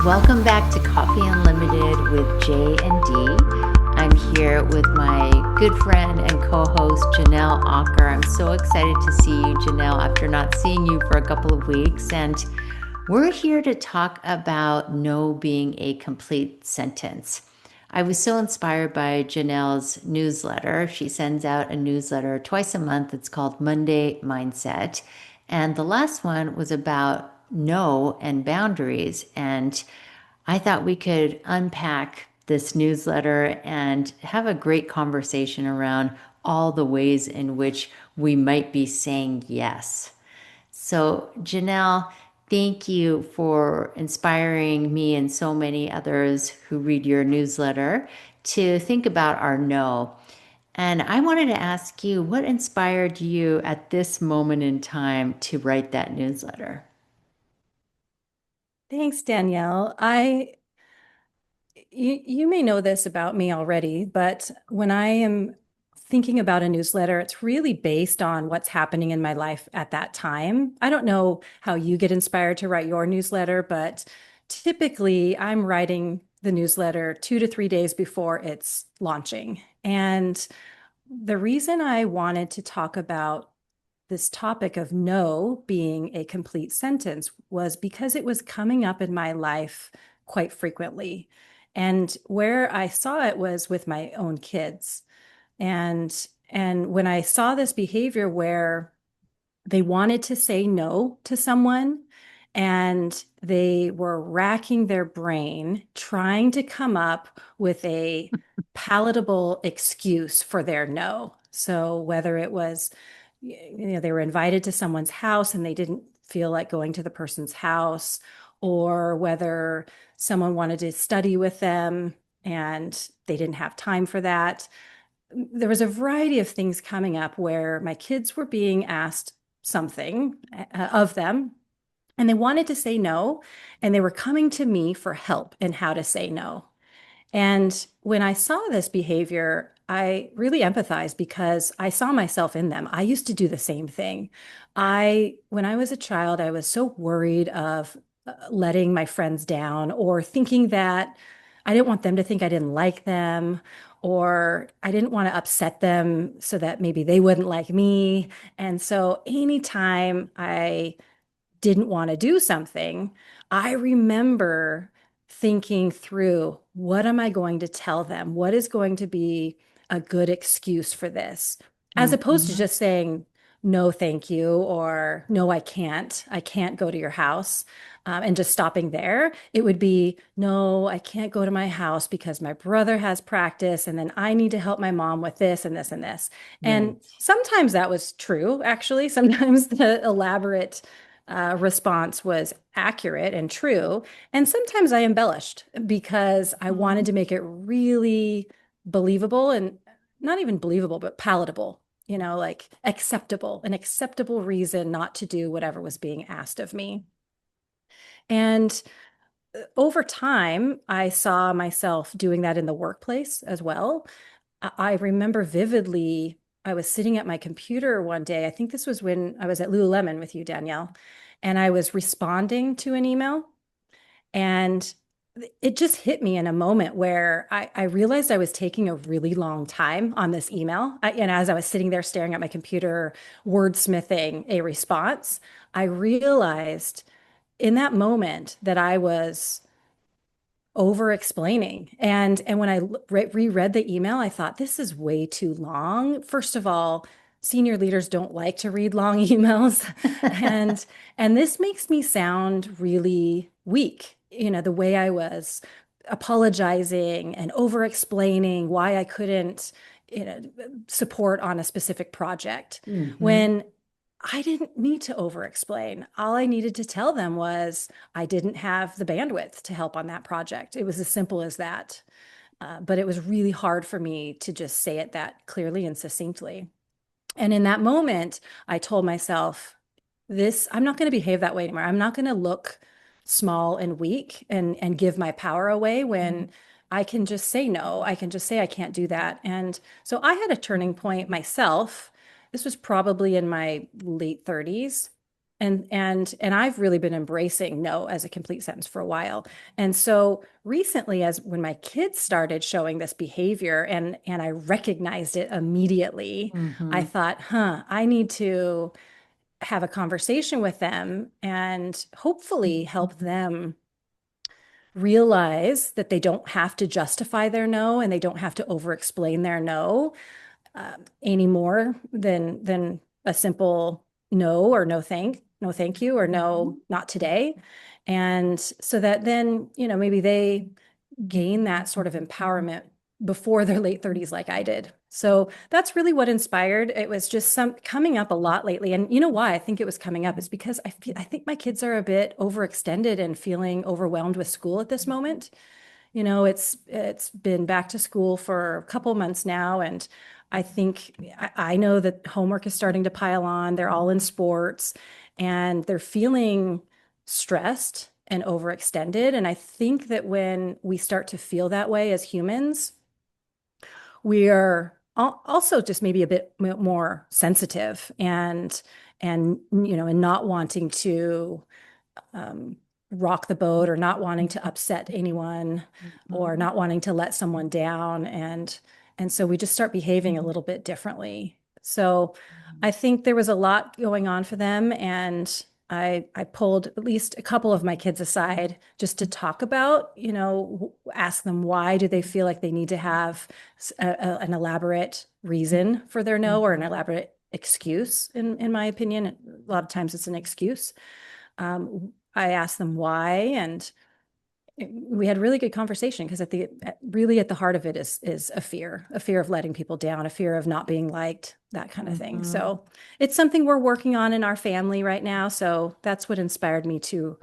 Welcome back to Coffee Unlimited with J and D. I'm here with my good friend and co-host Janelle Ocker. I'm so excited to see you, Janelle, after not seeing you for a couple of weeks. And we're here to talk about no being a complete sentence. I was so inspired by Janelle's newsletter. She sends out a newsletter twice a month. It's called Monday Mindset. And the last one was about no and boundaries. And I thought we could unpack this newsletter and have a great conversation around all the ways in which we might be saying yes. So, Janelle, thank you for inspiring me and so many others who read your newsletter to think about our no. And I wanted to ask you, what inspired you at this moment in time to write that newsletter? Thanks, Danielle. You may know this about me already, but when I am thinking about a newsletter, it's really based on what's happening in my life at that time. I don't know how you get inspired to write your newsletter, but typically I'm writing the newsletter 2 to 3 days before it's launching. And the reason I wanted to talk about this topic of no being a complete sentence was because it was coming up in my life quite frequently. And where I saw it was with my own kids. And and when I saw this behavior where they wanted to say no to someone and they were racking their brain trying to come up with a palatable excuse for their no. So whether it was, they were invited to someone's house and they didn't feel like going to the person's house, or whether someone wanted to study with them and they didn't have time for that. There was a variety of things coming up where my kids were being asked something of them and they wanted to say no, and they were coming to me for help in how to say no. And when I saw this behavior, I really empathized because I saw myself in them. I used to do the same thing. When I was a child, I was so worried of letting my friends down or thinking that I didn't want them to think I didn't like them, or I didn't want to upset them so that maybe they wouldn't like me. And so anytime I didn't want to do something, I remember thinking through, what am I going to tell them? What is going to be a good excuse for this? As opposed to Mhm. just saying, no, thank you, or no, I can't. I can't go to your house. And just stopping there, it would be, no, I can't go to my house because my brother has practice, and then I need to help my mom with this and this and this. And Right. sometimes that was true, actually. Sometimes the elaborate response was accurate and true. And sometimes I embellished because I wanted to make it really believable, and not even believable, but palatable, like acceptable, an acceptable reason not to do whatever was being asked of me. And over time, I saw myself doing that in the workplace as well. I remember vividly, I was sitting at my computer one day. I think this was when I was at Lululemon with you, Danielle, and I was responding to an email. And it just hit me in a moment where I realized I was taking a really long time on this email. And as I was sitting there staring at my computer, wordsmithing a response, I realized in that moment that I was over explaining. And when I reread the email, I thought, this is way too long. First of all, senior leaders don't like to read long emails. And and this makes me sound really weak, the way I was apologizing and over explaining why I couldn't, you know, support on a specific project. Mhm. When I didn't need to over explain. All I needed to tell them was I didn't have the bandwidth to help on that project. It was as simple as that. But it was really hard for me to just say it that clearly and succinctly. And in that moment, I told myself, I'm not going to behave that way anymore. I'm not going to look small and weak and give my power away when I can just say no. I can just say I can't do that. And so I had a turning point myself. This was probably in my late 30s. And I've really been embracing no as a complete sentence for a while. And so recently, as when my kids started showing this behavior and I recognized it immediately, I Mm-hmm. thought, I need to have a conversation with them and hopefully help them realize that they don't have to justify their no and they don't have to over explain their no, any more than a simple no or no thank you or no not today. And so that then, maybe they gain that sort of empowerment before their late 30s like I did. So that's really what inspired. It was just some coming up a lot lately. And you know why I think it was coming up is because I think my kids are a bit overextended and feeling overwhelmed with school at this moment. It's been back to school for a couple months now, and I know that homework is starting to pile on. They're all in sports, and they're feeling stressed and overextended. And I think that when we start to feel that way as humans, we are also just maybe a bit more sensitive and not wanting to um, rock the boat or not wanting to upset anyone or not wanting to let someone down. And so we just start behaving a little bit differently. So I think there was a lot going on for them. And I pulled at least a couple of my kids aside just to talk about, ask them why do they feel like they need to have an elaborate reason for their no or an elaborate excuse, in my opinion. A lot of times it's an excuse. I asked them why, and we had a really good conversation because really at the heart of it is a fear of letting people down, a fear of not being liked, that kind of thing. So it's something we're working on in our family right now. So that's what inspired me to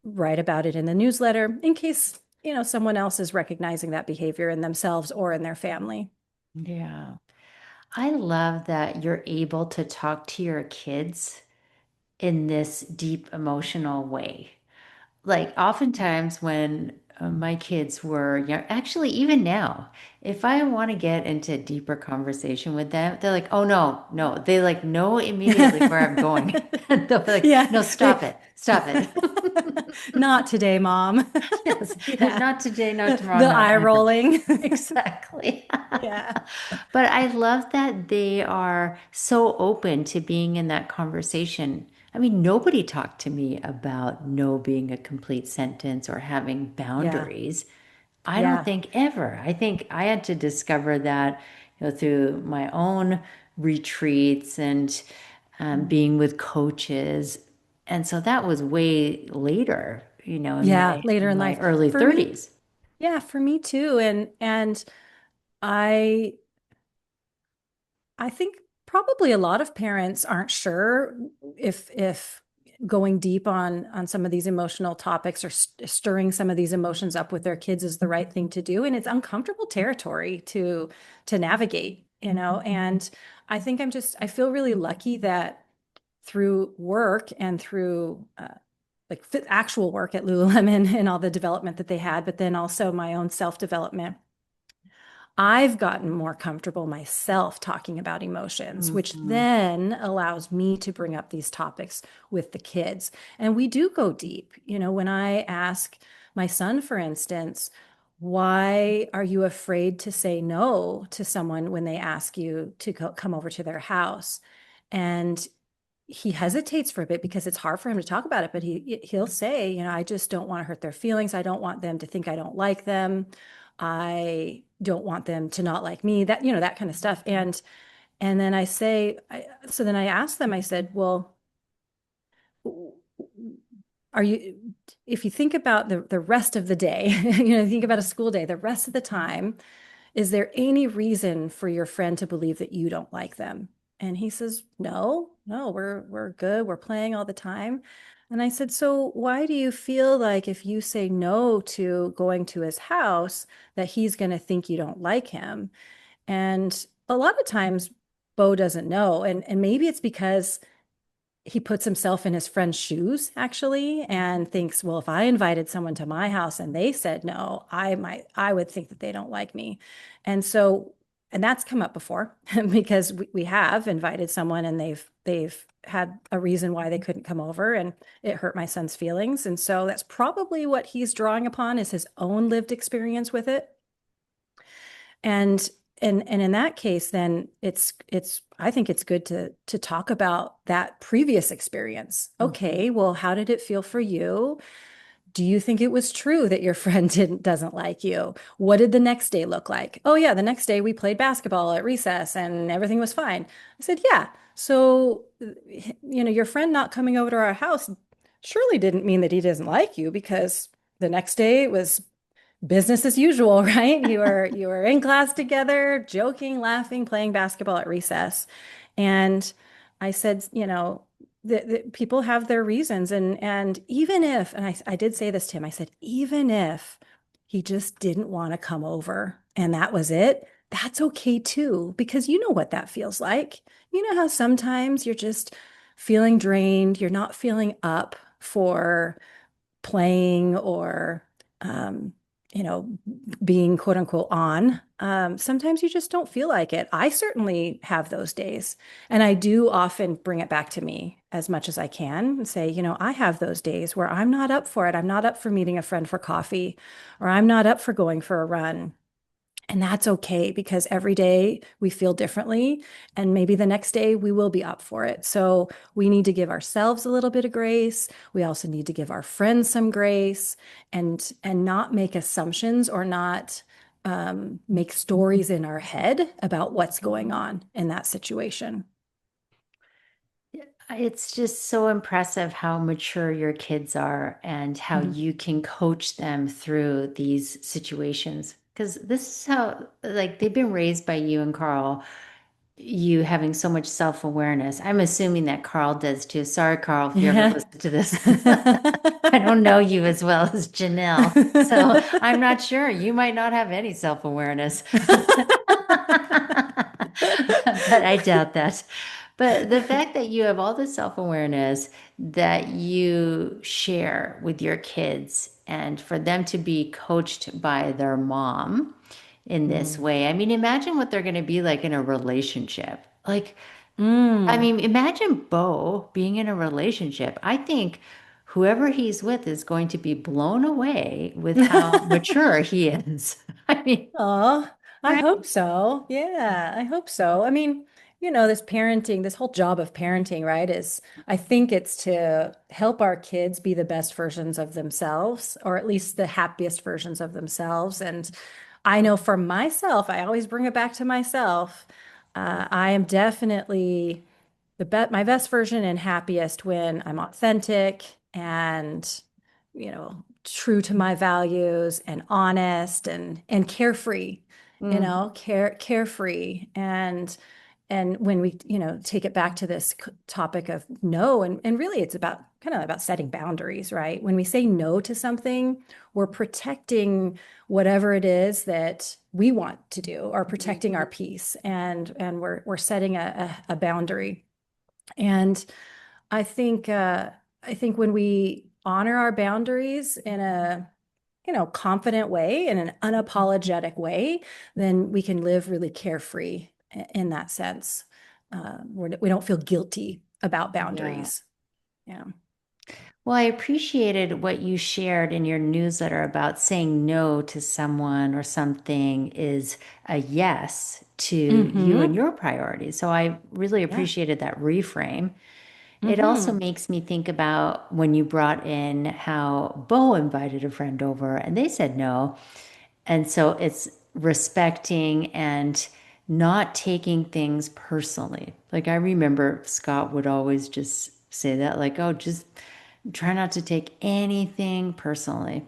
write about it in the newsletter in case, someone else is recognizing that behavior in themselves or in their family. Yeah. I love that you're able to talk to your kids in this deep emotional way. Like oftentimes when my kids were young, actually even now, if I want to get into a deeper conversation with them, they're like, "Oh no, no." They like know immediately where I'm going. And they'll be like, Yeah. "No, stop it. Stop it." Not today, mom. Yes. Yeah. Not today, not tomorrow, The not eye ever. rolling. Exactly. Yeah. But I love that they are so open to being in that conversation. I mean, nobody talked to me about no being a complete sentence or having Yeah. boundaries. I don't Yeah. think ever. I think I had to discover that, through my own retreats and being with coaches. And so that was way later, in Yeah. my Later in in my life. early For me, 30s. yeah, for me too. And I I think probably a lot of parents aren't sure if going deep on some of these emotional topics or stirring some of these emotions up with their kids is the right thing to do. And it's uncomfortable territory to navigate, and I feel really lucky that through work and through like actual work at Lululemon and all the development that they had, but then also my own self-development, I've gotten more comfortable myself talking about emotions, which Mhm. then allows me to bring up these topics with the kids. And we do go deep. When I ask my son, for instance, why are you afraid to say no to someone when they ask you to come over to their house? And he hesitates for a bit because it's hard for him to talk about it, but he'll say, I just don't want to hurt their feelings. I don't want them to think I don't like them. I don't want them to not like me, that kind of stuff. And then so then I asked them, I said, well, are you, if you think about the rest of the day, think about a school day, the rest of the time, is there any reason for your friend to believe that you don't like them? And he says, no, no, we're good. We're playing all the time. And I said, so why do you feel like if you say no to going to his house, that he's going to think you don't like him? And a lot of times, Bo doesn't know. And maybe it's because he puts himself in his friend's shoes actually and thinks, well, if I invited someone to my house and they said no, I would think that they don't like me. And so and that's come up before because we have invited someone and they've had a reason why they couldn't come over and it hurt my son's feelings. And so that's probably what he's drawing upon is his own lived experience with it. And and in that case, then it's I think it's good to talk about that previous experience. Mhm. Okay, well, how did it feel for you? Do you think it was true that your friend doesn't like you? What did the next day look like? Oh yeah, the next day we played basketball at recess and everything was fine. I said, yeah. So, your friend not coming over to our house surely didn't mean that he doesn't like you because the next day it was business as usual, right? You were in class together, joking, laughing, playing basketball at recess. And I said, that people have their reasons. And even if, and I did say this to him, I said, even if he just didn't want to come over and that was it, that's okay too, because you know what that feels like. You know how sometimes you're just feeling drained, you're not feeling up for playing or um, you know, being quote unquote on. Sometimes you just don't feel like it. I certainly have those days. And I do often bring it back to me as much as I can and say, I have those days where I'm not up for it. I'm not up for meeting a friend for coffee, or I'm not up for going for a run. And that's okay because every day we feel differently. And maybe the next day we will be up for it. So we need to give ourselves a little bit of grace. We also need to give our friends some grace and not make assumptions or not make stories in our head about what's going on in that situation. It's just so impressive how mature your kids are and how Mhm. you can coach them through these situations. Because this is how, like, they've been raised by you and Carl, you having so much self-awareness. I'm assuming that Carl does too. Sorry, Carl, if you ever Yeah. listen to this. I don't know you as well as Janelle, so I'm not sure. You might not have any self-awareness. But I doubt that. But the fact that you have all the self-awareness that you share with your kids and for them to be coached by their mom in this Mm. way, I mean, imagine what they're going to be like in a relationship. Like, I Mm. mean, imagine Bo being in a relationship. I think whoever he's with is going to be blown away with how mature he is. I mean, Oh, I right. hope so. Yeah, I hope so. I mean, this parenting, this whole job of parenting, right, I think it's to help our kids be the best versions of themselves, or at least the happiest versions of themselves. And I know for myself, I always bring it back to myself. I am definitely my best version and happiest when I'm authentic and true to my values and honest and carefree, Mhm. carefree and when we take it back to this topic of no, and really it's about kind of about setting boundaries, right? When we say no to something, we're protecting whatever it is that we want to do or protecting our peace, and we're setting a boundary. And I think when we honor our boundaries in a confident way, in an unapologetic way, then we can live really carefree in that sense. We don't feel guilty about Yeah. boundaries. Yeah. Well, I appreciated what you shared in your newsletter about saying no to someone or something is a yes to you and Mm-hmm. your priorities. So I really Yeah. appreciated that reframe. It also Mm-hmm. makes me think about when you brought in how Bo invited a friend over and they said no. And so it's respecting and not taking things personally. Like I remember Scott would always just say that, like, oh, just try not to take anything personally.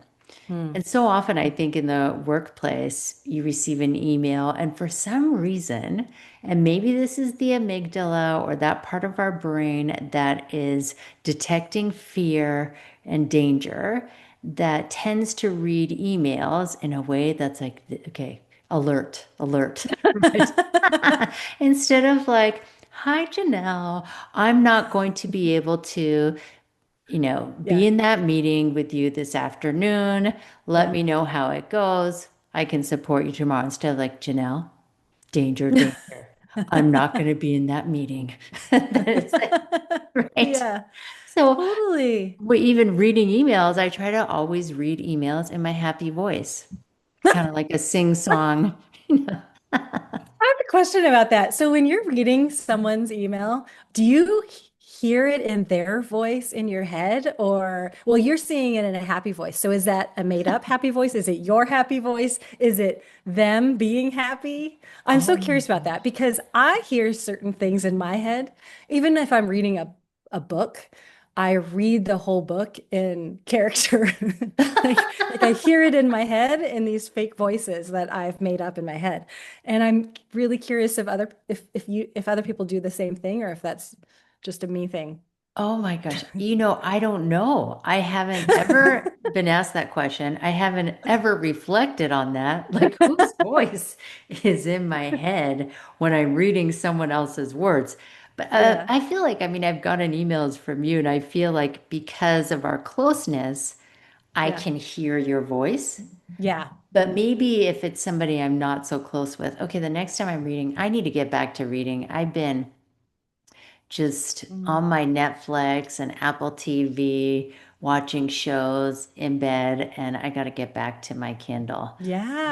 Mm. And so often, I think in the workplace, you receive an email, and for some reason, and maybe this is the amygdala or that part of our brain that is detecting fear and danger, that tends to read emails in a way that's like, okay, alert, alert, right? Instead of like, hi, Janelle, I'm not going to be able to be Yeah. in that meeting with you this afternoon. Let Yeah. me know how it goes. I can support you tomorrow instead of like, Janelle, danger, danger. I'm not going to be in that meeting. It's like, right. Yeah, So totally. even reading emails, I try to always read emails in my happy voice, kind of like a sing song. I have a question about that. So when you're reading someone's email, do you hear it in their voice in your head or, well, you're seeing it in a happy voice. So is that a made up happy voice? Is it your happy voice? Is it them being happy? I'm Oh so my curious about that gosh. because I hear certain things in my head, even if I'm reading a book. I read the whole book in character. Like I hear it in my head in these fake voices that I've made up in my head. And I'm really curious if other people do the same thing or if that's just a me thing. Oh my gosh. I don't know. I haven't ever been asked that question. I haven't ever reflected on that. Like, whose voice is in my head when I'm reading someone else's words? But Yeah. I feel like, I mean, I've gotten emails from you, and I feel like because of our closeness, I Yeah. can hear your voice. Yeah. But maybe if it's somebody I'm not so close with, okay, the next time I'm reading, I need to get back to reading. I've been just Mm. on my Netflix and Apple TV, watching shows in bed, and I got to get back to my Kindle.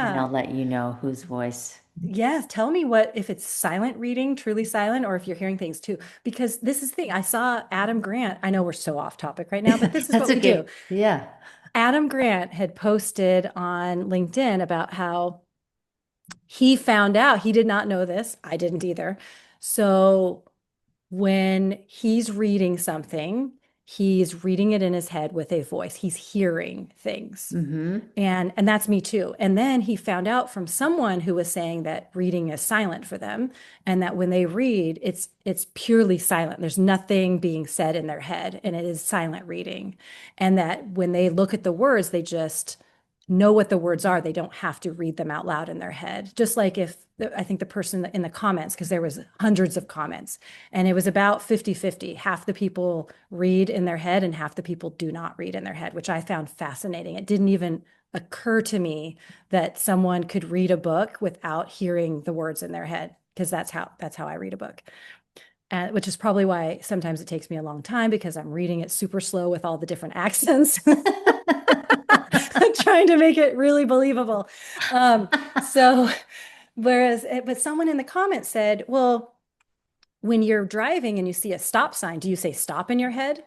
And I'll Yeah. let you know whose voice. Yes. Tell me what if it's silent reading, truly silent, or if you're hearing things too. Because this is the thing. I saw Adam Grant. I know we're so off topic right now, but this is That's what we do. okay. Yeah. Adam Grant had posted on LinkedIn about how he found out, he did not know this. I didn't either. So when he's reading something, he's reading it in his head with a voice. He's hearing things. Mm-hmm. And that's me too. And then he found out from someone who was saying that reading is silent for them and that when they read, it's purely silent. There's nothing being said in their head and it is silent reading. And that when they look at the words, they just know what the words are. They don't have to read them out loud in their head. Just like if I think the person in the comments, because there was hundreds of comments, and it was about 50-50. Half the people read in their head and half the people do not read in their head, which I found fascinating. It didn't even occur to me that someone could read a book without hearing the words in their head, because that's how I read a book. And which is probably why sometimes it takes me a long time because I'm reading it super slow with all the different accents. I'm trying to make it really believable. So but someone in the comments said, well, when you're driving and you see a stop sign, do you say stop in your head?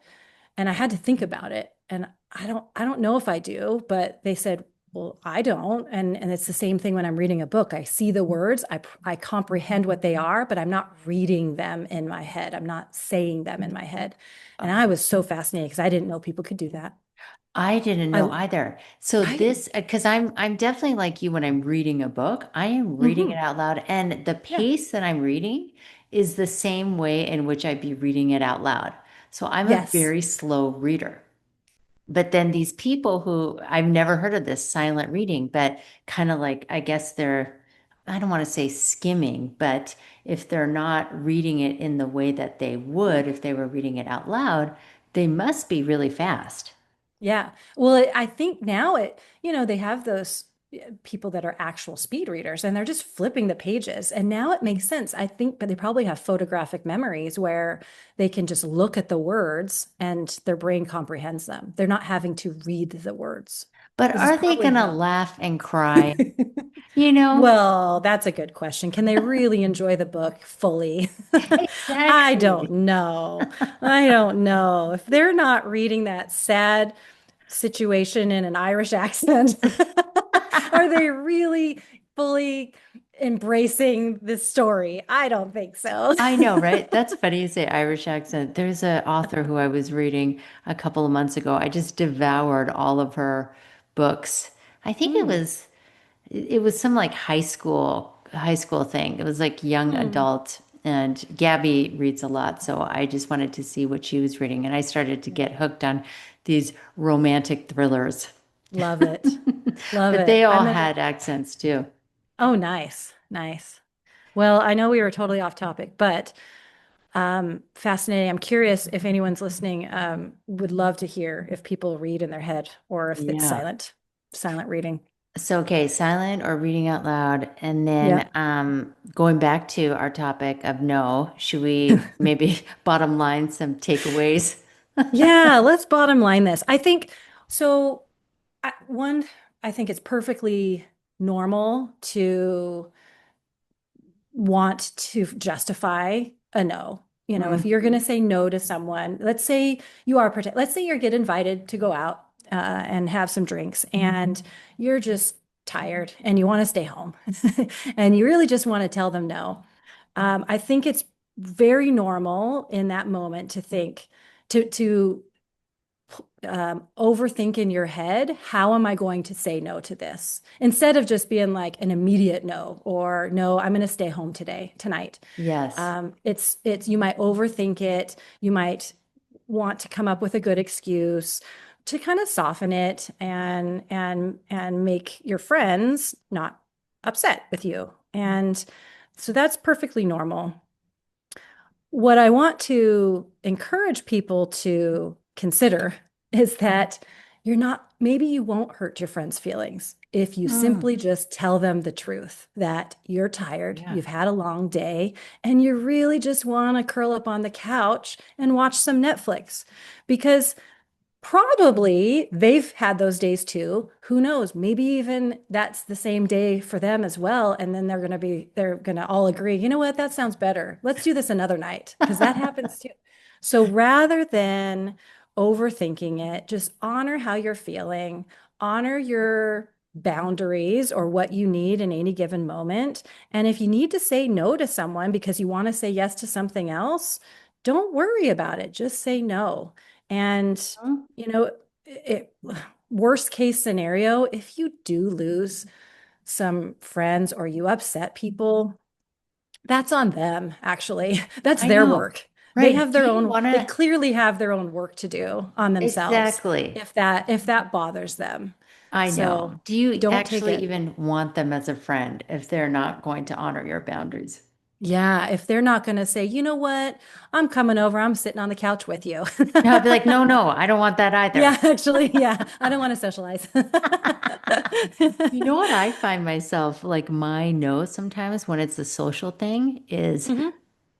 And I had to think about it. And I don't know if I do, but they said, well, I don't. And it's the same thing when I'm reading a book. I see the words, I comprehend what they are, but I'm not reading them in my head. I'm not saying them in my head. And I was so fascinated because I didn't know people could do that. I didn't I know either. So right. this, because I'm definitely like you when I'm reading a book, I am reading it Hmm. out loud, and the Yeah. pace that I'm reading is the same way in which I'd be reading it out loud. So I'm a Yes. very slow reader. But then these people who I've never heard of this silent reading, but kind of like, I guess they're, I don't want to say skimming, but if they're not reading it in the way that they would if they were reading it out loud, they must be really fast. Yeah. Well, I think now they have those people that are actual speed readers and they're just flipping the pages. And now it makes sense. I think, but they probably have photographic memories where they can just look at the words and their brain comprehends them. They're not having to read the words. But This is are they probably gonna how. laugh and cry? You know? Well, that's a good question. Can they really enjoy the book fully? I don't Exactly. know. I don't know. If they're not reading that sad situation in an Irish accent, are they really fully embracing this story? I don't think so. I know, right? That's funny you say Irish accent. There's an author who I was reading a couple of months ago. I just devoured all of her books. I think it Hmm. was it was some like high school thing. It was like young Hmm. adult, and Gabby reads a lot, so I just wanted to see what she was reading, and I started to Yeah. get hooked on these romantic thrillers. Love it. Love But it. they I'm all gonna, had accents too. oh, nice. Nice. Well, I know we were totally off topic, but fascinating. I'm curious if anyone's listening, would love to hear if people read in their head or if it's Yeah. silent reading. So, okay, silent or reading out loud. And then Yep. going back to our topic of no, should we maybe bottom line some takeaways? Yeah, let's bottom line this. I think so. One, I think it's perfectly normal to want to justify a no. If you're going to Mhm. say no to someone, let's say let's say you get invited to go out and have some drinks, and you're just tired and you want to stay home, and you really just want to tell them no. I think it's very normal in that moment to think to overthink in your head, how am I going to say no to this? Instead of just being like an immediate no, or no, I'm going to stay home tonight. Yes. You might overthink it. You might want to come up with a good excuse to kind of soften it and make your friends not upset with you. And so that's perfectly normal. What I want to encourage people to consider is that maybe you won't hurt your friend's feelings if you Mm. simply just tell them the truth that you're tired, Yeah. you've had a long day, and you really just want to curl up on the couch and watch some Netflix. Because probably they've had those days too. Who knows? Maybe even that's the same day for them as well. And then they're going to all agree, you know what? That sounds better. Let's do this another night because that happens too. So rather than overthinking it, just honor how you're feeling, honor your boundaries or what you need in any given moment. And if you need to say no to someone because you want to say yes to something else, don't worry about it. Just say no. And Mm. you know, it, worst case scenario, if you do lose some friends or you upset people, that's on them, actually. That's I their know. work. Right. Do you want They to? clearly have their own work to do on themselves Exactly. if that bothers them. I So know. Do you don't take actually it. even want them as a friend if they're not going to honor your boundaries? Yeah, if they're not going to say, you know what, I'm coming over, I'm sitting on the couch with you. No, I'd be like, no, no, I don't want that Yeah, either. actually, yeah, I don't want to socialize. You know what I find myself like my no sometimes when it's a social thing is Mhm.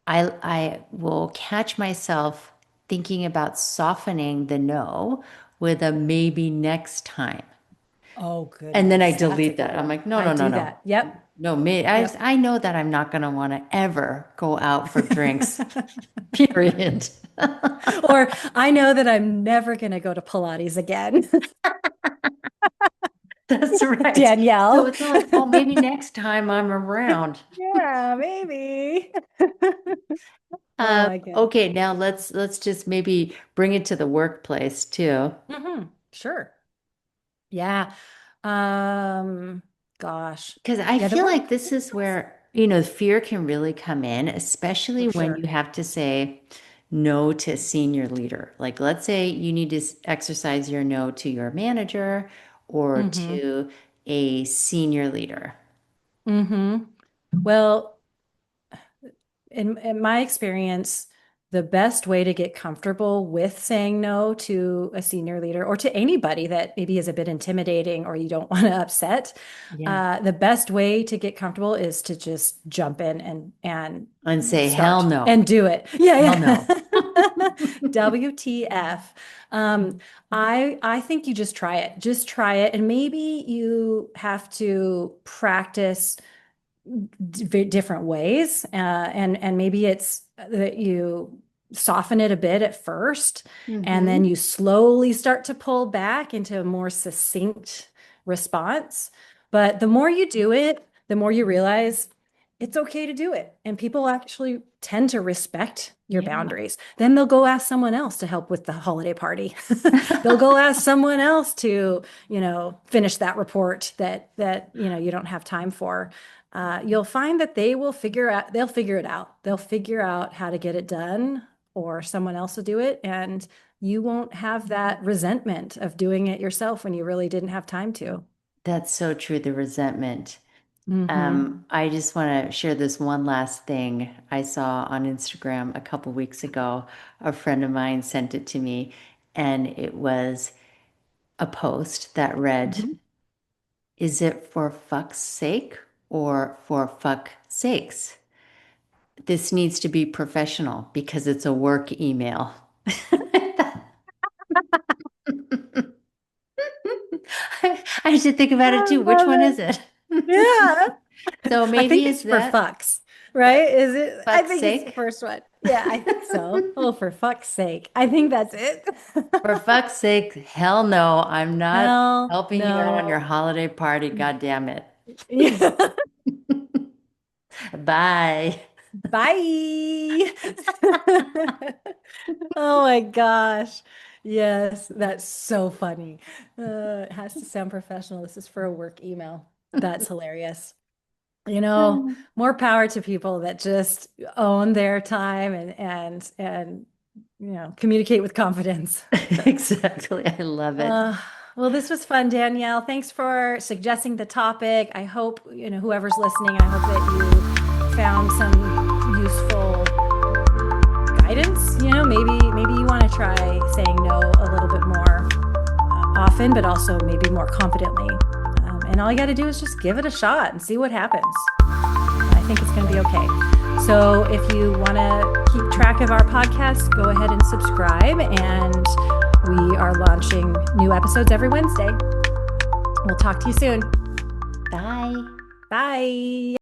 I will catch myself thinking about softening the no with a maybe next time. Oh, And then I goodness. That's a delete good that. I'm one. like, no, I no, no, do no. that. Yep. No, me, Yep. I know that I'm not going to want to ever go out for drinks, period. Or I know that I'm never going to go to Pilates again. That's right. So Danielle. it's not like, well, maybe next time I'm around. Yeah, maybe. Oh my goodness. Okay, now let's just maybe bring it to the workplace too. Sure. Yeah. Um, Gosh. Because I Yeah, the feel like this is workplace where, fear can really come in, especially for when sure. you have to say no to a senior leader. Like, let's say you need to exercise your no to your manager or Mm-hmm. to a senior leader. Mm-hmm. Well, in my experience, the best way to get comfortable with saying no to a senior leader or to anybody that maybe is a bit intimidating or you don't want to upset, Yeah. the best way to get comfortable is to just jump in and And say, hell start no. and do it. Yeah, Hell no. yeah. WTF. I think you just try it. Just try it, and maybe you have to practice different ways. And maybe it's that you soften it a bit at first, and then Hmm. you slowly start to pull back into a more succinct response. But the more you do it, the more you realize it's okay to do it. And people actually tend to respect your Yeah. boundaries. Then they'll go ask someone else to help with the holiday party. They'll go ask someone else to, finish that report that, you don't have time for. You'll find that they'll figure it out. They'll figure out how to get it done, or someone else will do it. And you won't have that resentment of doing it yourself when you really didn't have time to. That's so true, the resentment. Hmm. I just want to share this one last thing I saw on Instagram a couple weeks ago. A friend of mine sent it to me, and it was a post that read, Hmm. Is it for fuck's sake or for fuck sakes? This needs to be professional because it's a work email. I should think about it I too. Which love one it. is it? Yeah. So I think maybe it's it's for that fucks, right? Is it? I fuck's think it's the sake. first one. Yeah, I think so. Oh, for fuck's sake. I think that's it. For fuck's sake, hell no. I'm not Hell helping you out on your no. holiday party. God damn it. Yeah. Bye. Bye. Oh my gosh. Yes, that's so funny. It has to sound professional. This is for a work email. That's hilarious. More power to people that just own their time and communicate with confidence. Exactly. I love it. Uh, well, this was fun, Danielle. Thanks for suggesting the topic. I hope, whoever's listening, I hope that you found some useful guidance. Maybe you want to try saying no a little bit more often, but also maybe more confidently. And all you got to do is just give it a shot and see what happens. I think it's going to be okay. So if you want to keep track of our podcast, go ahead and subscribe. And we are launching new episodes every Wednesday. We'll talk to you soon. Bye. Bye.